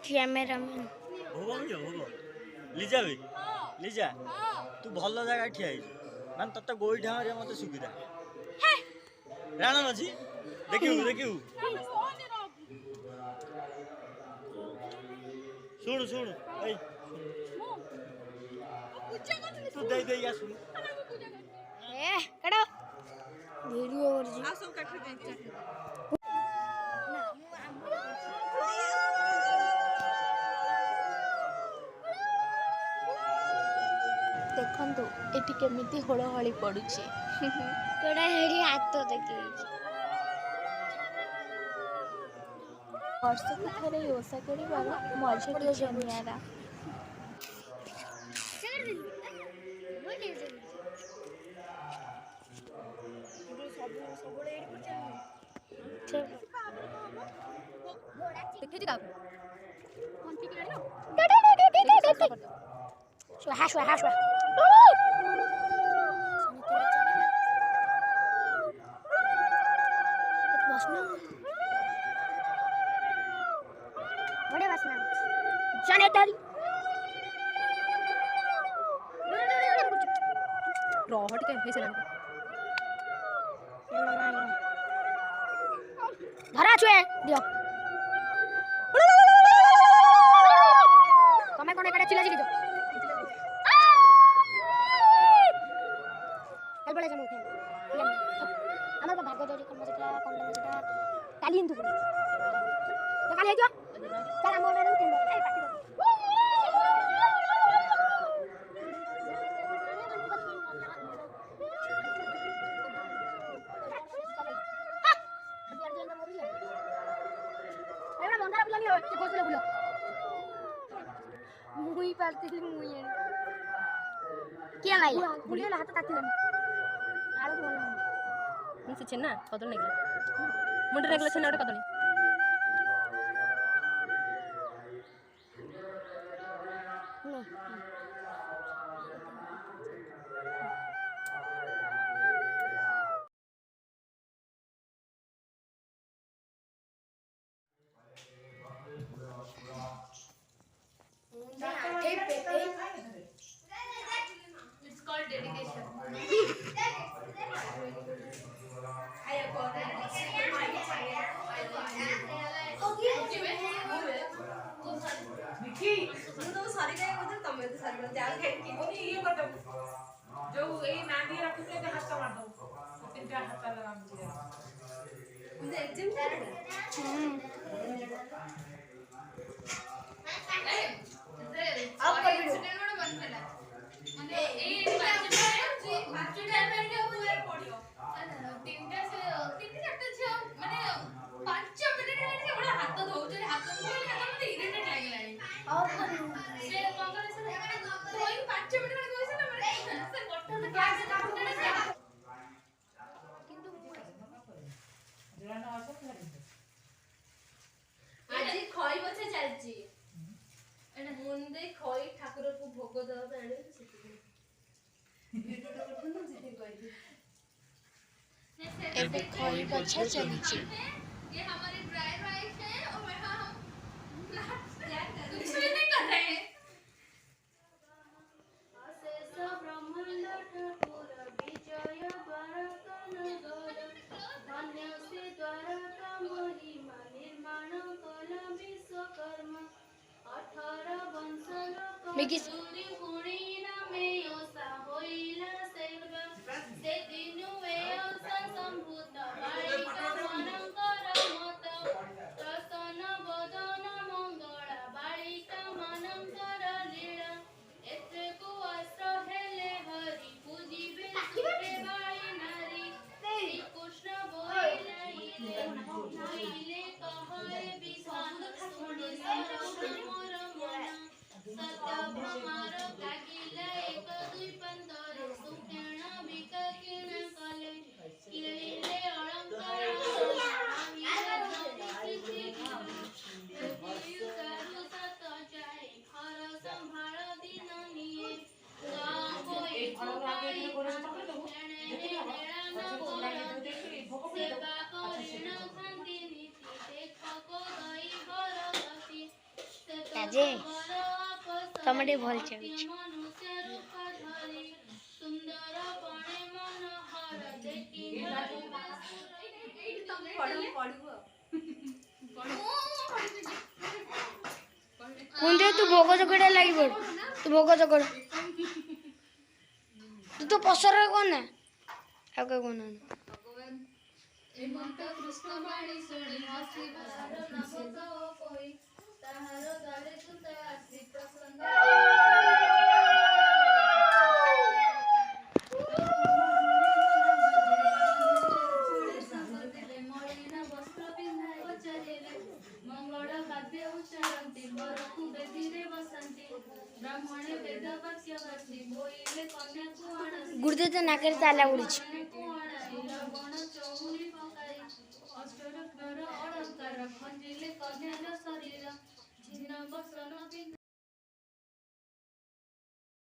Cameraman भोग भी भोग लिजा भी लिजा तू भल जगह ठिया मान तत गोईठा मारे मत सुविधा राण अच्छी देखिबू देखिबू शुणु शुणु ए तू दे दे या सुन ए कड़ो वीडियो करजी आ सब काट दे देखंतु एटी केमिति होळहळी पडुची कड़ा हेडी हाथ तो देखी वर्षक थरे ओसा करिबार मजा किछ नियारा देखि का कोन टिक रे शुआ शुआ शुआ बसना बड़े बसना जाने तारी रोहट के हे सलाम धरा छुए दियो कमे कोने कड़े चिल्ला चिल्ली कल बड़े जमो थे আমার তো ভাগ্য দরি কোন যেটা কোন যেটা কালি ইন্দু বলে তো কালি হইতো চল আমার নাম তিন এই পাটি এরা মন্দারা বুলানি হয় কি কইছিল বুলো মুই পারতিলি মুই এনে কি নাই বুলিও হাতে তাকিলাম আর তো বললাম से छेना कदल नेगला मुंडे नेगला छेना कदल It's called dedication. जो यही नांदी रखते हैं हाथ मार दो तीन चार हाथ लगा मुझे अब एक्सीडेंट में बन गया माने ए बाकी टाइम में पूरा पड़ियो तीनटा से तीन चारटा छियो माने 5 मिनिट में से बड़ा हाथ धोउचे हाथ धोइले मते इरिटेट लागलानी और से कंकर से तो 5 मिनिट में कइसे ना माने से गट्टा से क्लास से काम करे किंतु जवाना आसो करे आज खई बछे चलची एटा मुंदे खई ठाकुर को भोग दवा आने सिटी वीडियो तो करथन सिटी कहि एबे खई बछा चलीची ये हमारे ड्राई वाइफ है और वहां हम कुछ भी नहीं कर रहे हैं अशेष ब्रह्मांड ठाकुर विजय बरतन गौर धन्य से द्वारका महिमा निर्माण कल विश्वकर्मा 18 वंशर कसूरी गुणी नामे ओसा होइला सेवा से दिनु ए ओसा संभूत बालिका मनंकर मत प्रसन्न बदन मंगला बालिका मनंकर लीला एते को अस्त्र हेले हरि पूजिबे सुरे बाई नारी श्री कृष्ण बोले नाइले कहले विशाल सुनि मोर मन सत्य भ्रमर लागिला एक दुई पंतर सुखेण विककिण कले किले अलंकार सत जाए घर संभाल दिन निये गाँव कोई कुमारी सेवा करिण खांति नीति देखो गई बरगति से ଯେ ତମେ ଟିକେ ଭଲ ଚାଲୁଛି। କୁନ୍ଦେ ତୁ ଭୋଗ ଚକଡ଼ା ଲାଗି ପଡ। ତୁ ଭୋଗ ଚକଡ଼। ତୁ ତ ପସରରେ କଣ ନା ଆଉ କେ କଣ ଏମନ୍ତ କୃଷ୍ଣ ବାଣୀ ଶୁଣି ହସି ତାହାର ନାମ କହ କହି ତାହାର ଦ୍ୱାରେ ଦୂତ ଆସି ପ୍ରସନ୍ନ ମଳିନ ବସ୍ତ୍ର ପିନ୍ଧାଇ ପଚାରିଲେ ମଙ୍ଗଳ ବାଦ୍ୟ ଉଚ୍ଚାରନ୍ତି ବରକୁ ବେଦିରେ ବସାନ୍ତି ବ୍ରାହ୍ମଣେ ବେଦ ବାକ୍ୟ ବାସି ବୋଇଲେ କନ୍ୟାକୁ ଆଣନ୍ତି ଗୁରୁଦେବ ତ ନାକରେ ତାଲା ଉଡୁଛି। ଲବଣ ଚଉରି ପକାଇ ଅଷ୍ଟରତ୍ନର ଅଳଙ୍କାର ଖଞ୍ଜିଲେ କନ୍ୟାର ଶରୀର ଛିନ୍ନ ବସନ ପିନ୍ଧ